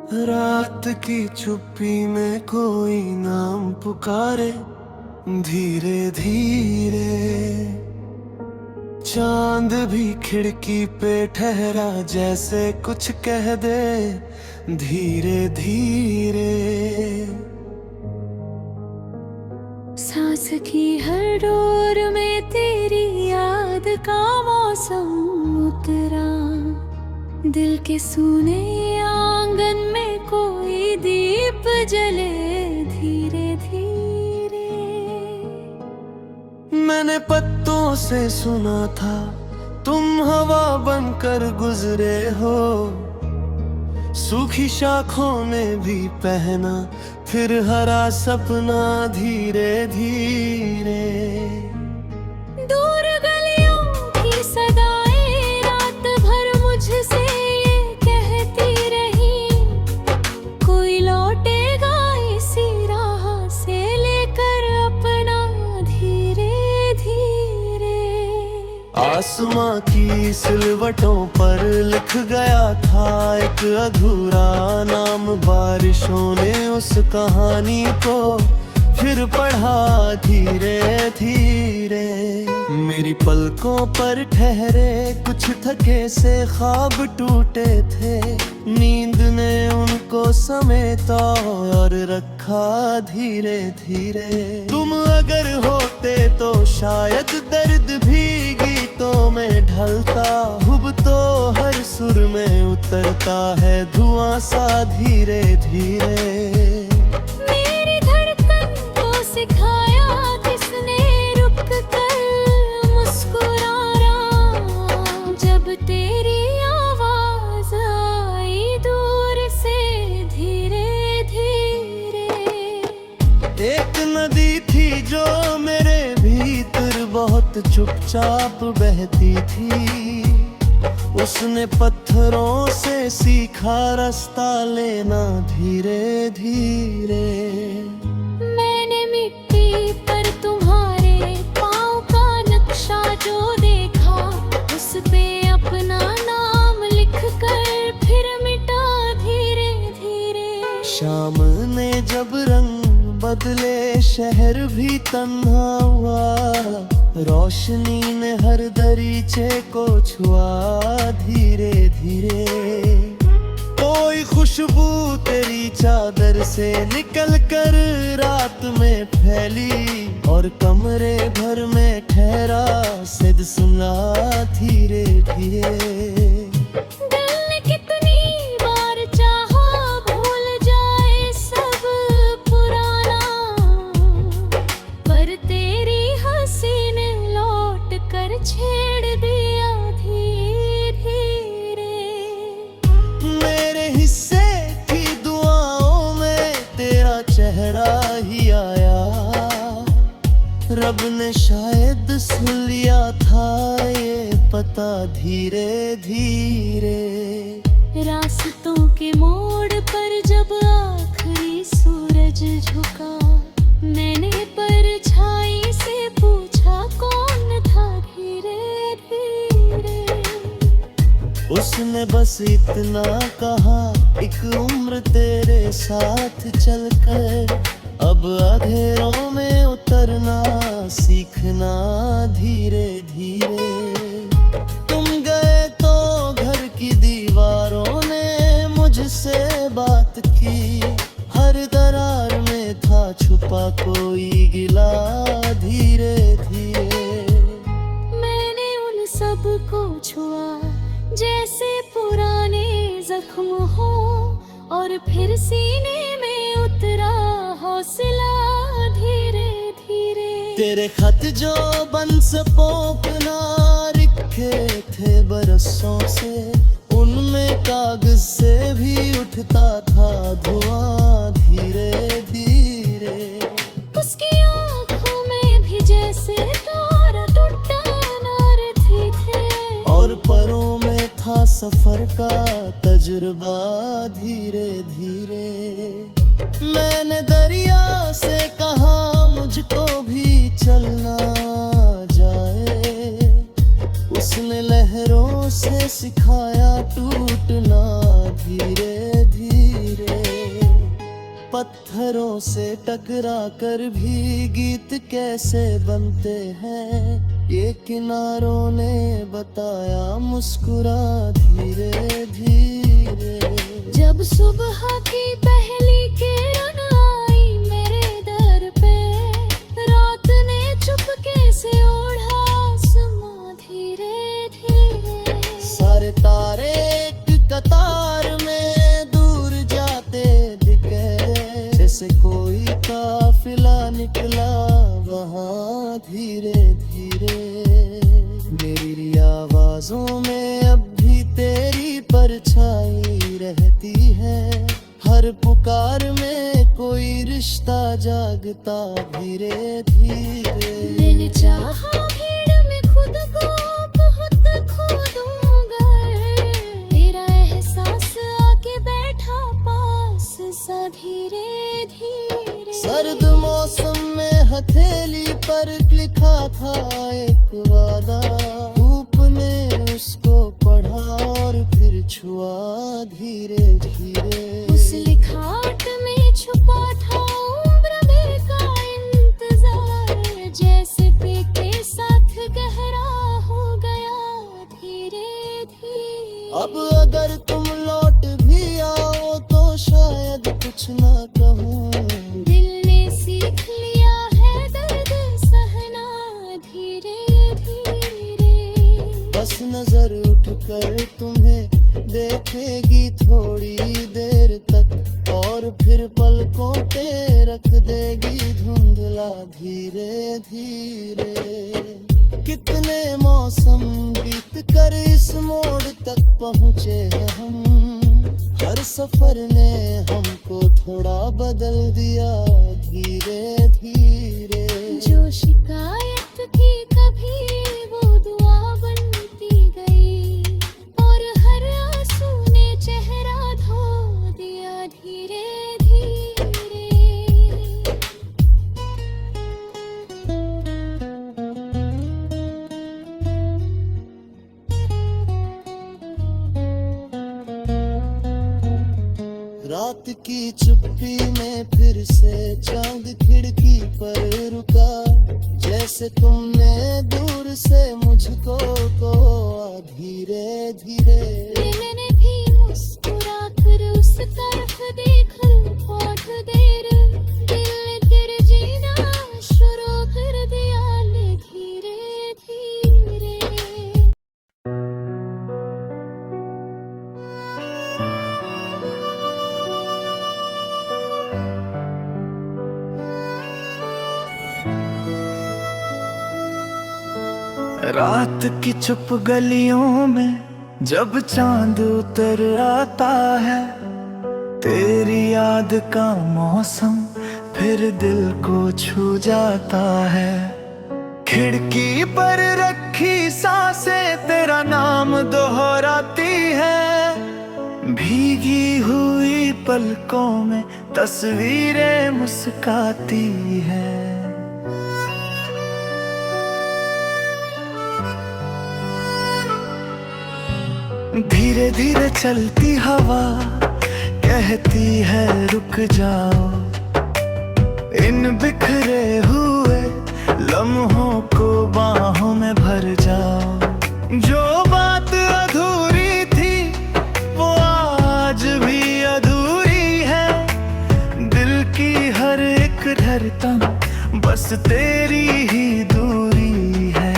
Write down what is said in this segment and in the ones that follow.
रात की चुप्पी में कोई नाम पुकारे, धीरे धीरे चांद भी खिड़की पे ठहरा, जैसे कुछ कह दे धीरे धीरे। सांस की हर डोर में तेरी याद का मौसम उतरा, दिल के सूने आंगन में कोई दीप जले धीरे धीरे। मैंने पत्तों से सुना था तुम हवा बनकर गुजरे हो, सूखी शाखों में भी पहना फिर हरा सपना धीरे धीरे। दूर गलियों की सदाएं रात भर मुझसे ये कहती रही, कोई लौटेगा इसी राह से लेकर अपना धीरे धीरे। आसमां की सिलवटों पर लिख गया था एक अधूरा नाम, बारिशों ने उस कहानी को फिर पढ़ा धीरे धीरे। मेरी पलकों पर ठहरे कुछ थके से ख्वाब टूटे थे, नींद ने उनको समेटा और रखा धीरे धीरे। तुम अगर होते तो शायद दर्द भी गीतों में ढलता, हुब तो हर सुर में उतरता है धुआं सा धीरे धीरे। मेरी धड़कन को सिखाया किसने रुक कर मुस्कुराना, जब तेरी आवाज आई दूर से धीरे धीरे। एक नदी थी जो मेरे भीतर बहुत चुपचाप बहती थी, उसने पत्थरों से सीखा रास्ता लेना धीरे धीरे। मैंने मिट्टी पर तुम्हारे पाँव का नक्शा जो देखा, उस पे अपना नाम लिख कर फिर मिटा धीरे धीरे। शाम ने जब रंग बदले शहर भी तन्हा हुआ, रोशनी ने हर दरीचे को छुआ धीरे धीरे। कोई खुशबू तेरी चादर से निकल कर रात में फैली, और कमरे भर में ठहरा सिद सुना धीरे धीरे। छेड़ दिया धीरे धीरे। मेरे हिस्से की दुआओं में तेरा चेहरा ही आया, रब ने शायद सुन लिया था ये पता धीरे धीरे। रास्तों के मोड़ पर जब आखिरी सूरज झुका, मैंने परछाई से पूछा कौन था धीरे धीरे। उसने बस इतना कहा, एक उम्र तेरे साथ चलकर अब अंधेरों में उतरना सीखना धीरे धीरे। तुम गए तो घर की दीवारों ने मुझसे बात की, हर दरार में था छुपा कोई गिला धीरे धीरे। मैंने उन सब को छुआ जैसे पुराने जख्म हो, और फिर सीने में उतरा हौसला धीरे धीरे। तेरे खत जो बन से पोपना लिखे थे बरसों से, उनमें कागज से भी उठता था धुआं धीरे धीरे। उसकी आँखों में भी जैसे तारा टूटा अनार थे, और परों में था सफर का तजुर्बा धीरे धीरे। मैंने दरिया से कहा मुझको भी चलना जाए, उसने लहरों से सिखाया टूटना धीरे धीरे। पत्थरों से टकरा कर भी गीत कैसे बनते हैं, ये किनारों ने बताया मुस्कुरा धीरे धीरे। जब सुबह की पहली किरण आई मेरे दर पे, रात ने चुपके से ओढ़ा आसमां धीरे धीरे। सारे तारे एक कतार में दूर जाते दिखे, जैसे कोई काफिला निकला वहाँ धीरे धीरे। मेरी आवाजों में अब भी तेरी परछाई रहती है, हर पुकार में कोई रिश्ता जागता धीरे धीरे। मैंने चाहा भीड़ में खुद को बहुत खो दूंगा, तेरा एहसास आके बैठा पास सा धीरे धीरे। सर्द मौसम में हथेली पर लिखा था एक वादा, धूप ने उसको पढ़ा और फिर छुआ धीरे धीरे। उस लिखावट में छुपा था उम्र भर का इंतजार, जैसे पे के साथ गहरा हो गया धीरे धीरे। अब अगर तुम लौट भी आओ तो शायद कुछ ना कहूँ, दिल ने सीख लिया है दर्द सहना धीरे धीरे। बस नजर उठकर तुम्हें देखेगी थोड़ी देर तक, और फिर पलकों पे रख देगी धुंधला धीरे धीरे। कितने मौसम बीत कर इस मोड़ तक पहुँचे हैं हम, हर सफर ने हमको थोड़ा बदल दिया धीरे धीरे। जो शिकायत थी कभी वो दुआ बनती गई, और हर आंसू ने चेहरा धो दिया धीरे धीरे। रात की चुप्पी में फिर से चांद खिड़की पर रुका, जैसे तुमने दूर से मुझको कहा धीरे धीरे। मैंने भी मुस्कुरा कर उस तरफ देखा, बहुत देर दिल ने तेरे जीना शुरू कर दिया ले धीरे धीरे। रात की चुप गलियों में जब चांद उतर आता है, तेरी याद का मौसम फिर दिल को छू जाता है। खिड़की पर रखी सांसें तेरा नाम दोहराती है, भीगी हुई पलकों में तस्वीरें मुस्काती है। धीरे धीरे चलती हवा कहती है रुक जाओ, इन बिखरे हुए लम्हों को बाहों में भर जाओ। जो बात अधूरी थी वो आज भी अधूरी है, दिल की हर एक धड़कन बस तेरी ही दूरी है।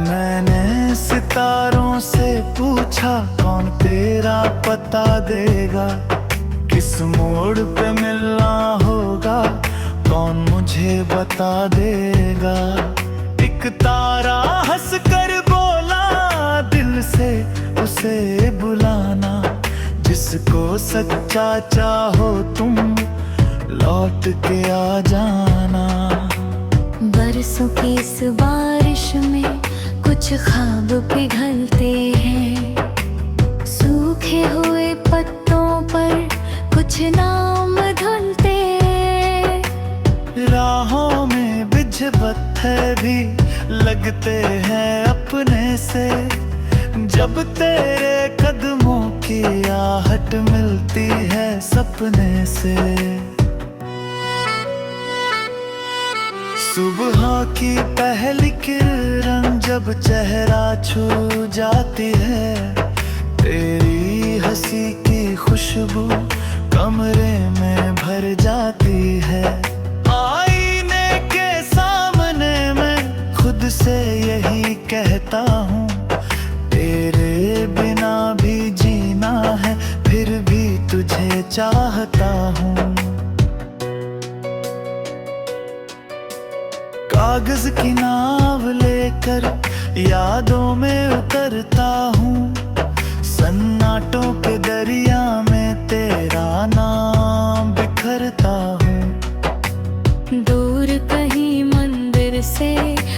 मैंने सितारों से पूछा कौन तेरा पता देगा, किस मोड़ पे मिलना होगा कौन मुझे बता देगा। एक तारा हंस कर बोला दिल से उसे बुलाना, जिसको सच्चा चाहो तुम लौट के आ जाना। बरसों की इस बारिश में कुछ ख्वाब पिघलते हैं, सूखे हुए पत्तों पर कुछ नाम धुलते। राहों में बिछ पत्थर भी लगते हैं अपने से, जब तेरे कदमों की आहट मिलती है सपने से, सुबह की पहली किरण जब चेहरा छू जाती है, तेरी हंसी की खुशबू कमरे में भर जाती है। आईने के सामने मैं खुद से यही कहता हूँ, तेरे बिना भी जीना है, फिर भी तुझे चाहता हूँ। कागज की नाव लेकर यादों में उतरता हूँ, सन्नाटों के दरिया में तेरा नाम बिखरता हूँ। दूर कहीं मंदिर से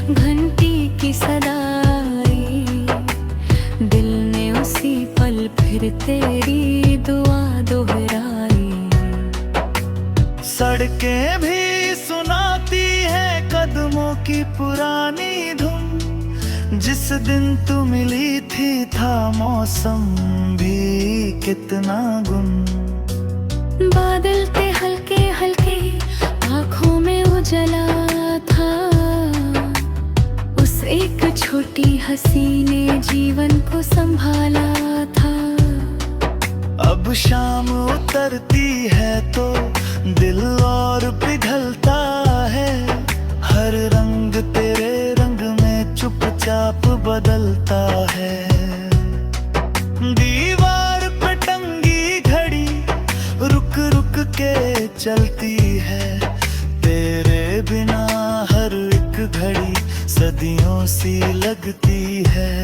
घंटी की सदा आई, दिल ने उसी पल फिर तेरी दुआ दोहराई। सड़कें भी सुनाती है कदमों की पुरानी धुन, जिस दिन तू मिली थी था मौसम भी कितना गुम। बादल थे हल्के हल्के, आँखों में उजला था, उस एक छोटी हंसी ने जीवन को संभाला था। अब शाम उतरती है तो दिल और पिघलता है, हर रंग तेरे रंग में चुपचाप बदलता है। दीवार पे टंगी घड़ी रुक रुक के चलती है, तेरे बिना हर एक घड़ी सदियों सी लगती है।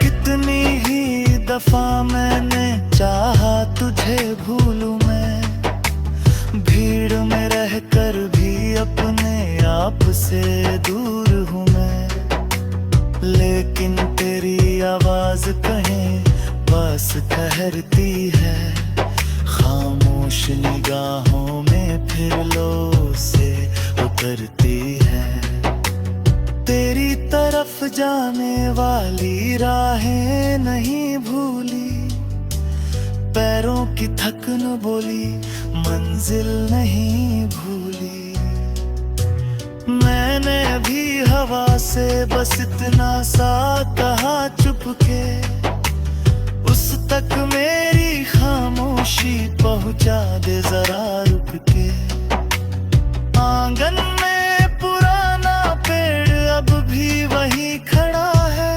कितनी ही दफा मैंने चाहा तुझे भूलूं मैं, भीड़ में रहकर भी अपने आप से दूर हूँ मैं, लेकिन तेरी आवाज कहीं पास ठहरती है। खामोश निगाहों में फिर लो से उतरती है, तेरी तरफ जाने वाली राहें नहीं भूली, पैरों की थकन बोली मंजिल नहीं भूली। मैंने भी हवा से बस इतना सा कहा चुपके, उस तक मेरी खामोशी पहुंचा दे जरा रुक के। आंगन में पुराना पेड़ अब भी वही खड़ा है,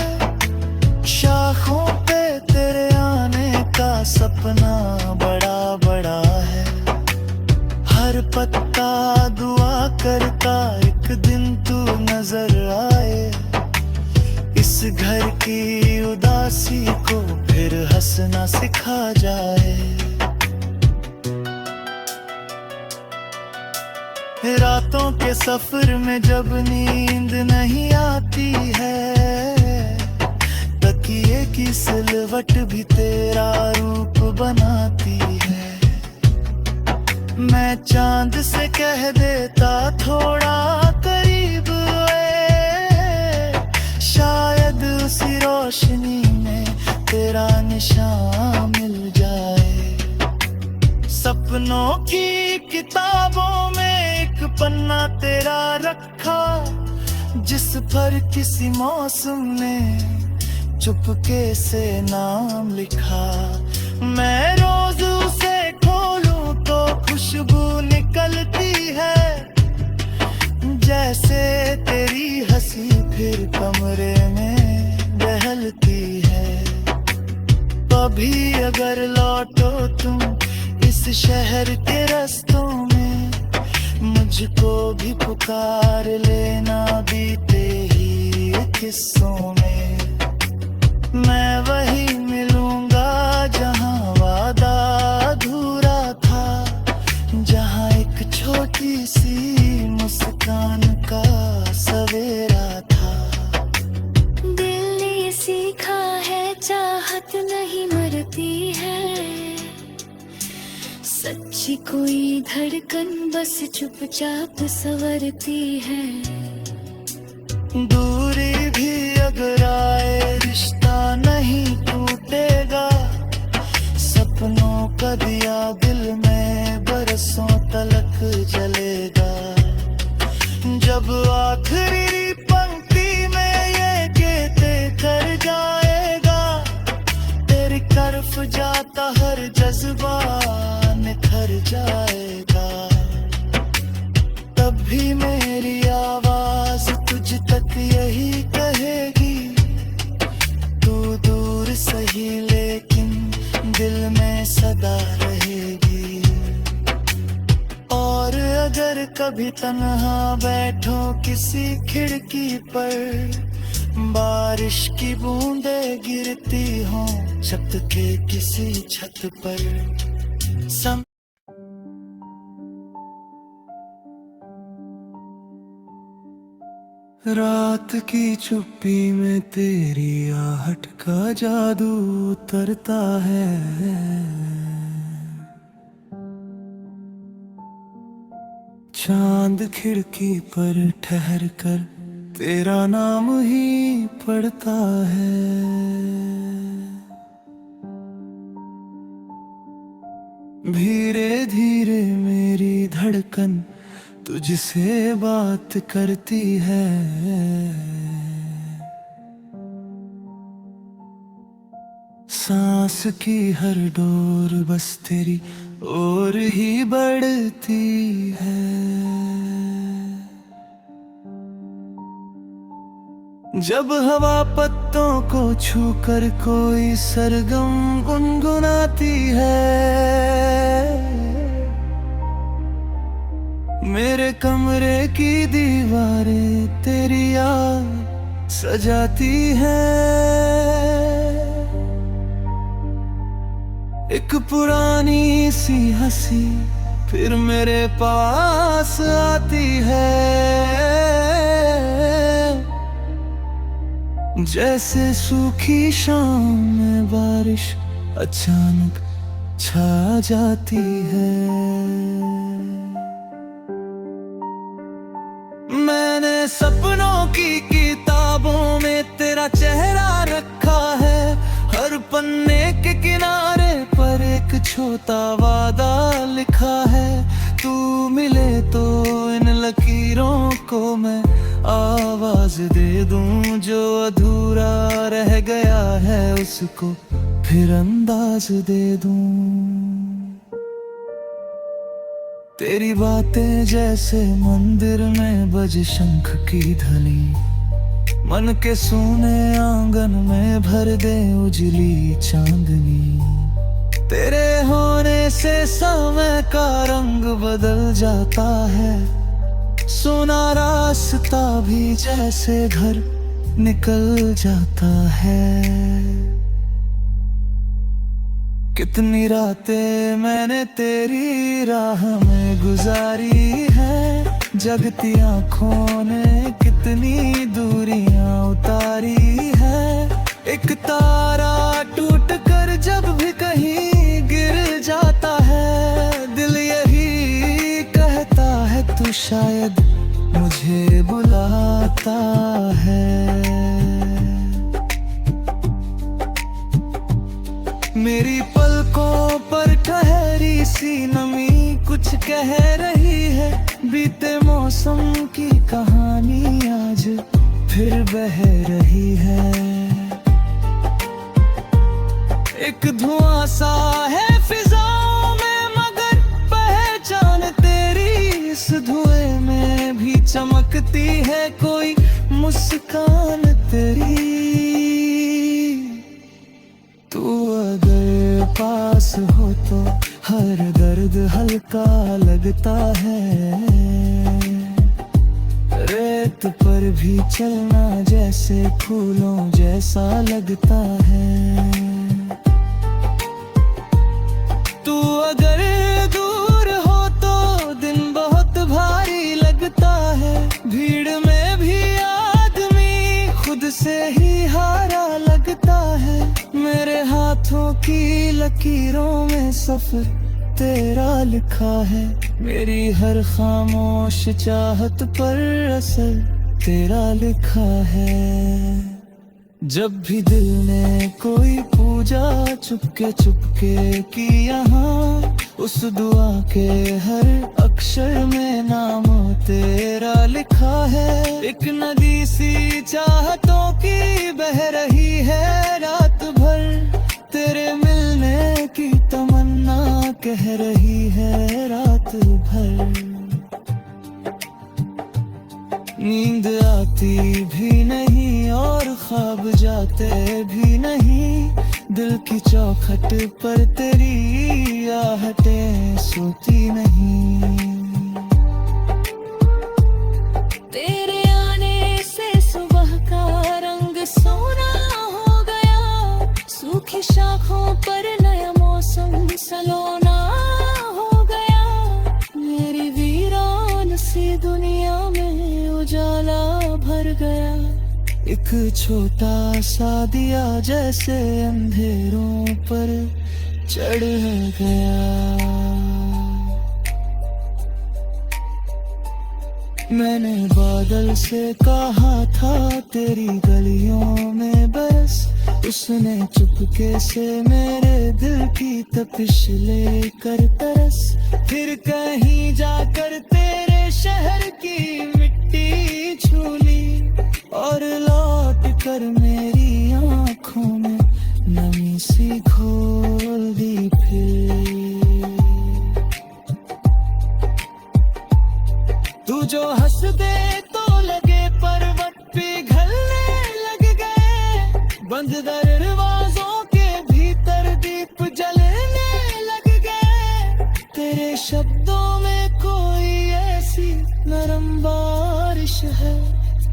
शाखों पे तेरे आने का सपना बड़ा बड़ा है। हर पत्ता दुआ करता एक दिन तू नजर आए, इस घर की उदासी को फिर हंसना सिखा जाए। रातों के सफर में जब नींद नहीं आती है, तकिए की सिलवट भी तेरा रूप बनाती है। मैं चांद से कह देता थोड़ा करीब आए, शायद उसी रोशनी में तेरा निशान मिल जाए। सपनों की किताबों में एक पन्ना तेरा रखा, जिस पर किसी मौसम ने चुपके से नाम लिखा। मैं रोज उसे खोलूं तो खुशबू निकलती है, जैसे तेरी हंसी फिर कमरे में बहलती है। कभी अगर लौटो तुम इस शहर के रास्तों में, मुझको भी पुकार लेना बीते ही किस्सों में। मैं वही मिलूंगा जहां वादा अधूरा था, जहां एक छोटी सी मुस्कान का सवेरा था। दिल ने सीखा है चाहत नहीं मरती है, सच्ची कोई धड़कन बस चुपचाप संवरती है। दूरी भी अगर आए रिश्ता नहीं टूटेगा। सपनों का दिया दिल में बरसों तलक जलेगा। जब आखिरी पंक्ति में ये कहते कर जाएगा, तेरी तरफ जाता हर जज्बा निखर जाएगा। तब भी मेरी आवाज तुझ तक यही कहेगी, तू दूर सही लेकिन दिल में सदा रहेगी। और अगर कभी तन्हा बैठो किसी खिड़की पर, बारिश की बूंदें गिरती हों छत के किसी छत पर, रात की चुप्पी में तेरी आहट का जादू उतरता है। चांद खिड़की पर ठहर कर तेरा नाम ही पढ़ता है। धीरे धीरे मेरी धड़कन तुझसे बात करती है। सांस की हर डोर बस तेरी ओर ही बढ़ती है। जब हवा पत्तों को छूकर कोई सरगम गुनगुनाती है, मेरे कमरे की दीवारें तेरी याद सजाती हैं। एक पुरानी सी हंसी फिर मेरे पास आती है। जैसे सूखी शाम में बारिश अचानक छा जाती है। मैंने सपनों की किताबों में तेरा चेहरा रखा है। हर पन्ने के किनारे पर एक छोटा वादा लिखा है। तू मिले तो इन लकीरों को मैं आवाज दे दूं, जो अधूरा रह गया है उसको फिर अंदाज दे दूं। तेरी बातें जैसे मंदिर में बज शंख की ध्वनि, मन के सूने आंगन में भर दे उजली चांदनी। तेरे होने से समय का रंग बदल जाता है। सोना रास्ता भी जैसे घर निकल जाता है। कितनी रातें मैंने तेरी राह में गुजारी है। जगती आँखों ने कितनी दूरियां उतारी है। एक तारा टूट कर जब भी कहीं गिर जाता है, दिल यही कहता है तू शायद मुझे बुलाता है। मेरी पलकों पर ठहरी सी नमी कुछ कह रही है। बीते मौसम की कहानी आज फिर बह रही है। एक धुआं सा है फिजाओं में मगर पहचान तेरी इस धुएं में भी चमकती है कोई मुस्कान तेरी। तू अगर पास हो तो हर दर्द हल्का लगता है। रेत पर भी चलना जैसे फूलों जैसा लगता है। तू अगर दूर हो तो दिन बहुत भारी लगता है। भीड़ में भी आदमी खुद से ही हारा लगता है। मेरे हाथों की लकीरों में सफर तेरा लिखा है। मेरी हर खामोश चाहत पर असर तेरा लिखा है। जब भी दिल ने कोई पूजा चुपके चुपके की यहाँ, उस दुआ के हर अक्षर में नाम तेरा लिखा है। एक नदी सी चाहतों की बह रही है रात भर, तेरे मिलने की तमन्ना कह रही है रात भर। नींद आती भी नहीं और ख्वाब जाते भी नहीं, दिल की चौखट पर तेरी आहटें सोती नहीं। तेरे आने से सुबह का रंग सोना हो गया, सूखी शाखों पर नया मौसम सलोना हो गया। मेरी वीरान सी दुनिया में उजाला भर गया, एक छोटा सा दिया जैसे अंधेरों पर चढ़ गया। मैंने बादल से कहा था तेरी गलियों में बस, उसने चुपके से मेरे दिल की तपिश लेकर तरस। फिर कहीं जाकर तेरे शहर की मिट्टी छू ली, और लौट कर मेरी आँखों में नमी सी घोल दी। फिर तू जो हंस दे तो लगे पर्वत पिघलने लग गए, बंद दरवाजों के भीतर दीप जलने लग गए। तेरे शब्दों में कोई ऐसी नरम बारिश है,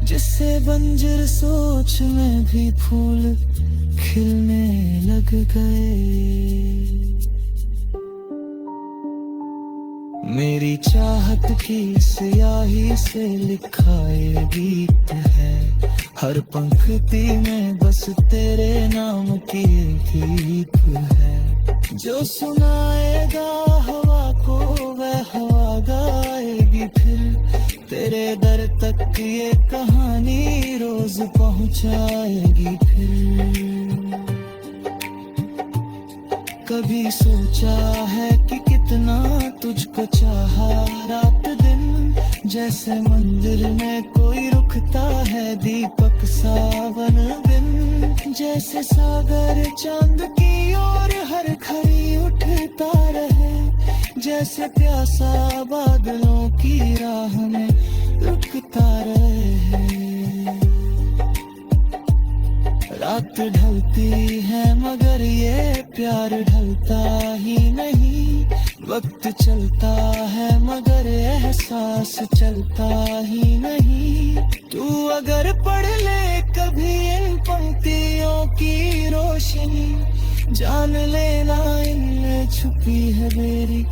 जिससे बंजर सोच में भी फूल खिलने लग गए। मेरी चाहत की स्याही से लिखा ये गीत है, हर पंक्ति में बस तेरे नाम की गीत है। जो सुनाएगा हवा को वह हवा गाएगी फिर, तेरे दर तक ये कहानी रोज पहुंचाएगी फिर। कभी सोचा है कि कितना तुझको चाहा रात दिन, जैसे मंदिर में कोई रुकता है दीपक सावन दिन, जैसे सागर चांद की ओर हर घड़ी उठता रहे, जैसे प्यासा बादलों की राह में रुकता रहे। रात ढलती है मगर ये प्यार ढलता ही नहीं, वक्त चलता है मगर एहसास चलता ही नहीं। तू अगर पढ़ ले कभी इन पंक्तियों की रोशनी, जान लेना इनमें छुपी है मेरी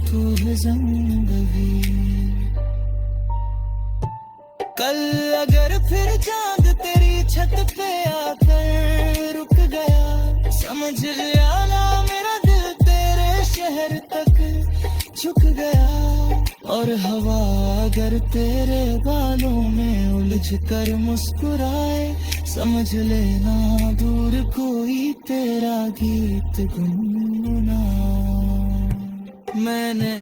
तू है जिंदगी। कल अगर फिर चांद तेरी छत पे आकर रुक गया, समझ आना मेरा दिल तेरे शहर तक झुक गया। और हवा अगर तेरे बालों में उलझ कर मुस्कुराए, समझ लेना दूर कोई तेरा गीत गुनगुना। मैंने